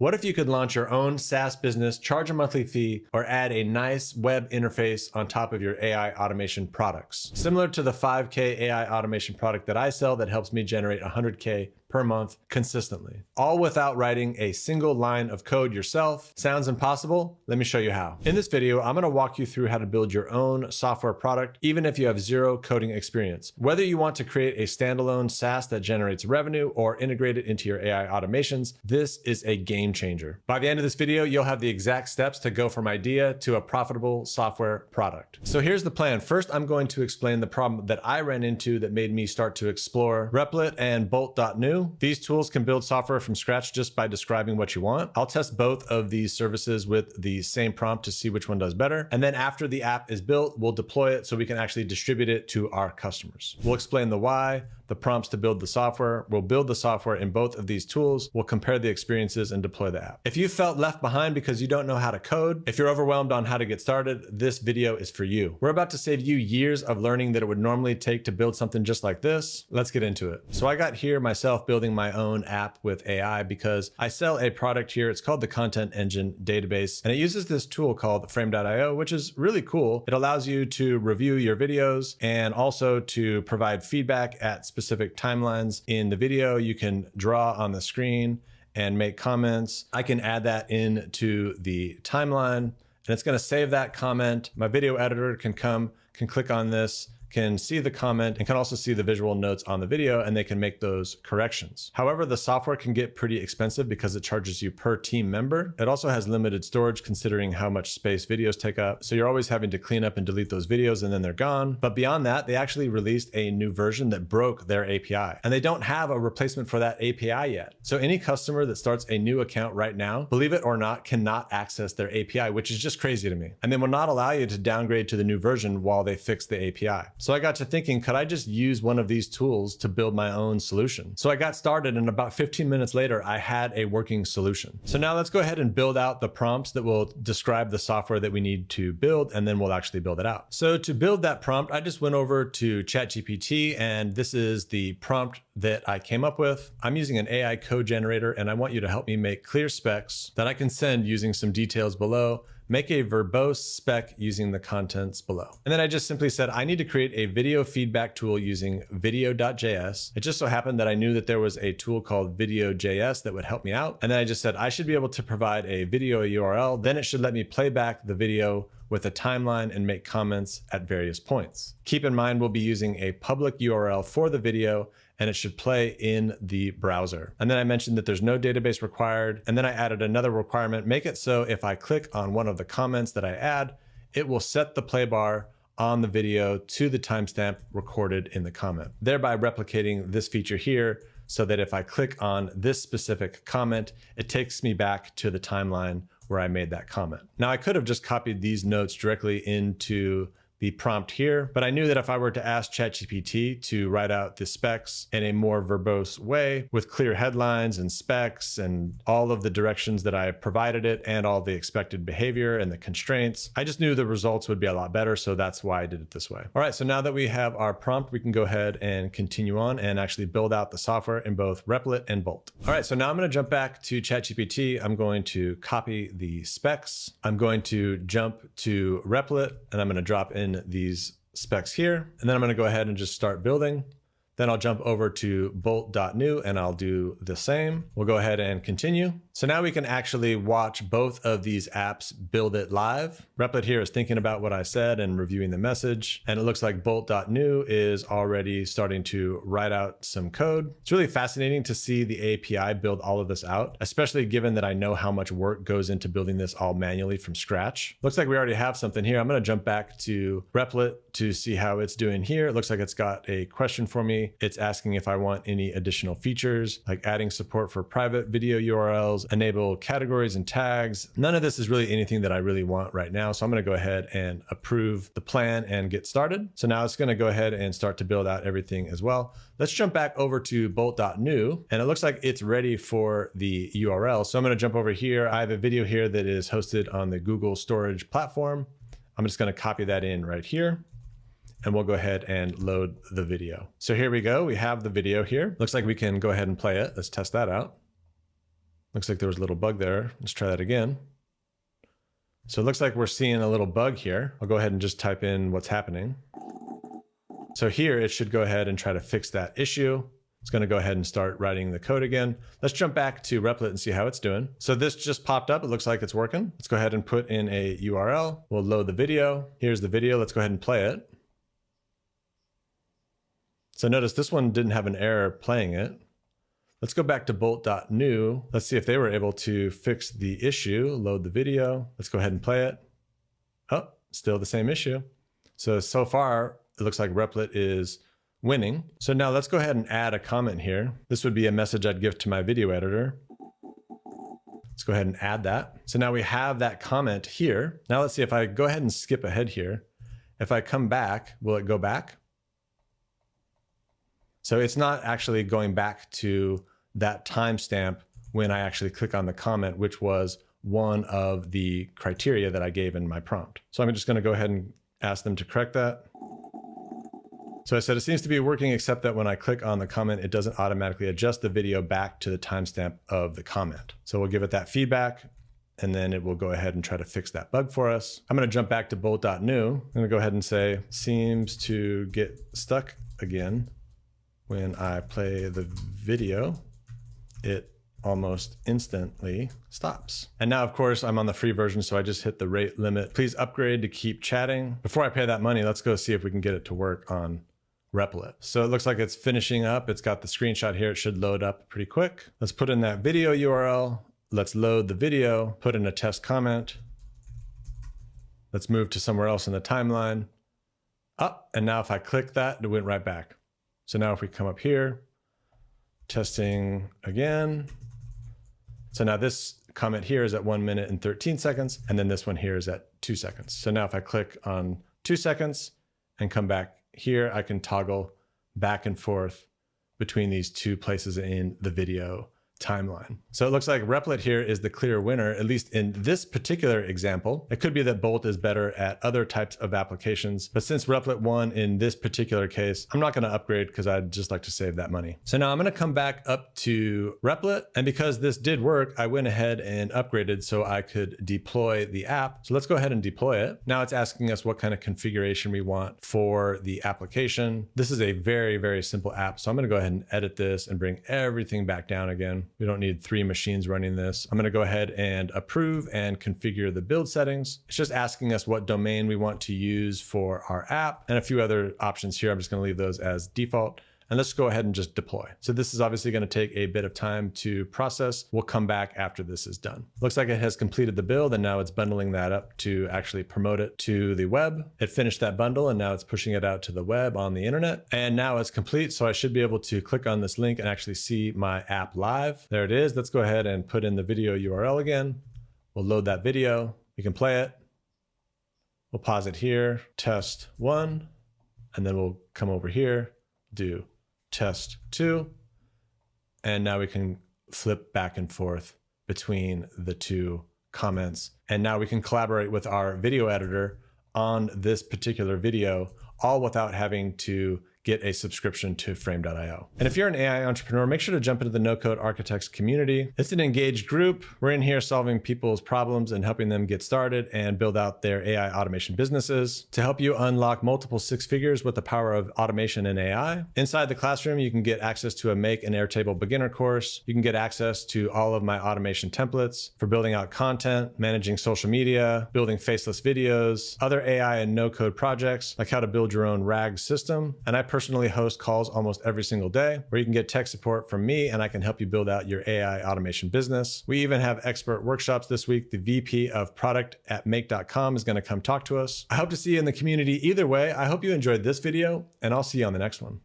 What if you could launch your own SaaS business, charge a monthly fee, or add a nice web interface on top of your AI automation products? Similar to the 5K AI automation product that I sell that helps me generate 100K per month consistently, all without writing a single line of code yourself. Sounds impossible? Let me show you how. In this video, I'm going to walk you through how to build your own software product, even if you have zero coding experience. Whether you want to create a standalone SaaS that generates revenue or integrate it into your AI automations, this is a game changer. By the end of this video, you'll have the exact steps to go from idea to a profitable software product. So here's the plan. First, I'm going to explain the problem that I ran into that made me start to explore Replit and Bolt.new. These tools can build software from scratch just by describing what you want. I'll test both of these services with the same prompt to see which one does better. And then after the app is built, we'll deploy it so we can actually distribute it to our customers. We'll explain the why, the prompts to build the software. We'll build the software in both of these tools. We'll compare the experiences and deploy the app. If you felt left behind because you don't know how to code, if you're overwhelmed on how to get started, this video is for you. We're about to save you years of learning that it would normally take to build something just like this. Let's get into it. So I got here myself building my own app with AI because I sell a product here. It's called the Content Engine Database, and it uses this tool called Frame.io, which is really cool. It allows you to review your videos and also to provide feedback at specific timelines in the video. You can draw on the screen and make comments. I can add that into the timeline, and it's going to save that comment. My video editor can click on this, can see the comment, and can also see the visual notes on the video, and they can make those corrections. However, the software can get pretty expensive because it charges you per team member. It also has limited storage considering how much space videos take up. So you're always having to clean up and delete those videos and then they're gone. But beyond that, they actually released a new version that broke their API, and they don't have a replacement for that API yet. So any customer that starts a new account right now, believe it or not, cannot access their API, which is just crazy to me. And they will not allow you to downgrade to the new version while they fix the API. So I got to thinking, could I just use one of these tools to build my own solution? So I got started, and about 15 minutes later, I had a working solution. So now let's go ahead and build out the prompts that will describe the software that we need to build, and then we'll actually build it out. So to build that prompt, I just went over to ChatGPT, and this is the prompt that I came up with. I'm using an AI code generator, and I want you to help me make clear specs that I can send using some details below. Make a verbose spec using the contents below. And then I just simply said, I need to create a video feedback tool using video.js. It just so happened that I knew that there was a tool called video.js that would help me out. And then I just said, I should be able to provide a video URL. Then it should let me play back the video with a timeline and make comments at various points. Keep in mind, we'll be using a public URL for the video, and it should play in the browser. And then I mentioned that there's no database required. And then I added another requirement, make it so if I click on one of the comments that I add, it will set the play bar on the video to the timestamp recorded in the comment, thereby replicating this feature here so that if I click on this specific comment, it takes me back to the timeline where I made that comment. Now I could have just copied these notes directly into the prompt here, but I knew that if I were to ask ChatGPT to write out the specs in a more verbose way with clear headlines and specs and all of the directions that I provided it and all the expected behavior and the constraints, I just knew the results would be a lot better. So that's why I did it this way. All right, so now that we have our prompt, we can go ahead and continue on and actually build out the software in both Replit and Bolt. All right, so now I'm going to jump back to ChatGPT. I'm going to copy the specs. I'm going to jump to Replit, and I'm going to drop in these specs here, and then I'm going to go ahead and just start building. Then I'll jump over to bolt.new and I'll do the same. We'll go ahead and continue. So now we can actually watch both of these apps build it live. Replit here is thinking about what I said and reviewing the message. And it looks like bolt.new is already starting to write out some code. It's really fascinating to see the API build all of this out, especially given that I know how much work goes into building this all manually from scratch. Looks like we already have something here. I'm going to jump back to Replit to see how it's doing here. It looks like it's got a question for me. It's asking if I want any additional features, like adding support for private video URLs, enable categories and tags. None of this is really anything that I really want right now. So I'm going to go ahead and approve the plan and get started. So now it's going to go ahead and start to build out everything as well. Let's jump back over to bolt.new, and it looks like it's ready for the URL. So I'm going to jump over here. I have a video here that is hosted on the Google storage platform. I'm just going to copy that in right here, and we'll go ahead and load the video. So here we go. We have the video here. Looks like we can go ahead and play it. Let's test that out. Looks like there was a little bug there. Let's try that again. So it looks like we're seeing a little bug here. I'll go ahead and just type in what's happening. So here it should go ahead and try to fix that issue. It's going to go ahead and start writing the code again. Let's jump back to Replit and see how it's doing. So this just popped up. It looks like it's working. Let's go ahead and put in a URL. We'll load the video. Here's the video. Let's go ahead and play it. So notice this one didn't have an error playing it. Let's go back to bolt.new. Let's see if they were able to fix the issue. Load the video. Let's go ahead and play it. Oh, still the same issue. So far, it looks like Replit is winning. So now let's go ahead and add a comment here. This would be a message I'd give to my video editor. Let's go ahead and add that. So now we have that comment here. Now let's see if I go ahead and skip ahead here. If I come back, will it go back? So it's not actually going back to that timestamp when I actually click on the comment, which was one of the criteria that I gave in my prompt. So I'm just going to go ahead and ask them to correct that. So I said it seems to be working, except that when I click on the comment, it doesn't automatically adjust the video back to the timestamp of the comment. So we'll give it that feedback, and then it will go ahead and try to fix that bug for us. I'm going to jump back to bolt.new. I'm going to go ahead and say, seems to get stuck again. When I play the video, it almost instantly stops. And now, of course, I'm on the free version, so I just hit the rate limit. Please upgrade to keep chatting. Before I pay that money, let's go see if we can get it to work on Replit. So it looks like it's finishing up. It's got the screenshot here. It should load up pretty quick. Let's put in that video URL. Let's load the video, put in a test comment. Let's move to somewhere else in the timeline. And now if I click that, it went right back. So now if we come up here, testing again. So now this comment here is at 1 minute and 13 seconds. And then this one here is at 2 seconds. So now if I click on 2 seconds and come back here, I can toggle back and forth between these two places in the video timeline. So it looks like Replit here is the clear winner, at least in this particular example. It could be that Bolt is better at other types of applications, but since Replit won in this particular case, I'm not going to upgrade because I'd just like to save that money. So now I'm going to come back up to Replit, and because this did work, I went ahead and upgraded so I could deploy the app. So let's go ahead and deploy it. Now it's asking us what kind of configuration we want for the application. This is a very, very simple app. So I'm going to go ahead and edit this and bring everything back down again. We don't need 3 machines running this. I'm going to go ahead and approve and configure the build settings. It's just asking us what domain we want to use for our app and a few other options here. I'm just going to leave those as default. And let's go ahead and just deploy. So this is obviously going to take a bit of time to process. We'll come back after this is done. Looks like it has completed the build, and now it's bundling that up to actually promote it to the web. It finished that bundle, and now it's pushing it out to the web on the internet. And now it's complete. So I should be able to click on this link and actually see my app live. There it is. Let's go ahead and put in the video URL again. We'll load that video. We can play it. We'll pause it here, test 1, and then we'll come over here, do test 2, and now we can flip back and forth between the two comments. And now we can collaborate with our video editor on this particular video, all without having to get a subscription to Frame.io. And if you're an AI entrepreneur, make sure to jump into the No Code Architects community. It's an engaged group. We're in here solving people's problems and helping them get started and build out their AI automation businesses to help you unlock multiple 6 figures with the power of automation and AI. Inside the classroom, you can get access to a Make an Airtable beginner course. You can get access to all of my automation templates for building out content, managing social media, building faceless videos, other AI and no code projects, like how to build your own RAG system. And I personally host calls almost every single day where you can get tech support from me, and I can help you build out your AI automation business. We even have expert workshops this week. The VP of product at make.com is going to come talk to us. I hope to see you in the community either way. I hope you enjoyed this video, and I'll see you on the next one.